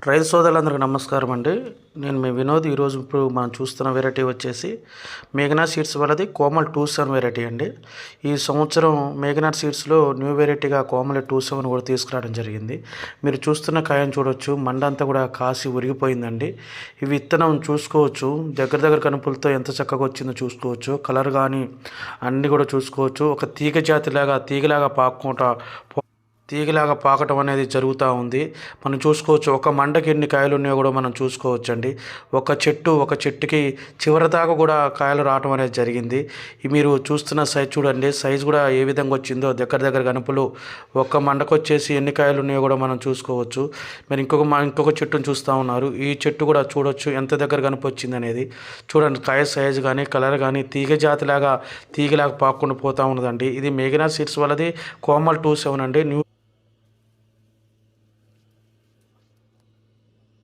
రైతు సోదరులందరికీ నమస్కారం అండి. నేను మీ వినోద్. ఈరోజు ఇప్పుడు మనం చూస్తున్న వెరైటీ వచ్చేసి మేఘనా సీడ్స్ వాళ్ళది కోమల్ 27 వెరైటీ అండి. ఈ సంవత్సరం మేఘనా సీడ్స్లో న్యూ వెరైటీగా కోమల్ 27 కూడా తీసుకురావడం జరిగింది. మీరు చూస్తున్న కాయను చూడవచ్చు, మండంతా కూడా కాసి ఉరిగిపోయిందండి. ఈ విత్తనం చూసుకోవచ్చు, దగ్గర దగ్గర కనుపులతో ఎంత చక్కగా వచ్చిందో చూసుకోవచ్చు. కలర్ కానీ అన్నీ కూడా చూసుకోవచ్చు. ఒక తీగలాగా తీగలాగా పాకటం అనేది జరుగుతూ ఉంది. మనం చూసుకోవచ్చు, ఒక మండకి ఎన్ని కాయలు ఉన్నాయో కూడా మనం చూసుకోవచ్చు అండి. ఒక చెట్టుకి చివరి దాకా కూడా కాయలు రావటం అనేది జరిగింది. మీరు చూస్తున్న సైజ్ చూడండి, సైజ్ కూడా ఏ విధంగా వచ్చిందో. దగ్గర దగ్గర గనుపులు ఒక మండకు వచ్చేసి ఎన్ని కాయలు ఉన్నాయో కూడా మనం చూసుకోవచ్చు. మీరు ఇంకొక చెట్టును చూస్తూ ఉన్నారు. ఈ చెట్టు కూడా చూడొచ్చు ఎంత దగ్గర గనుపు వచ్చింది అనేది. చూడండి, కాయ సైజు కానీ కలర్ కానీ తీగలాగా పాక్కుండా పోతూ ఉన్నదండి. ఇది మేఘనా సీడ్స్ వాళ్ళది కోమల్ 27 అండి.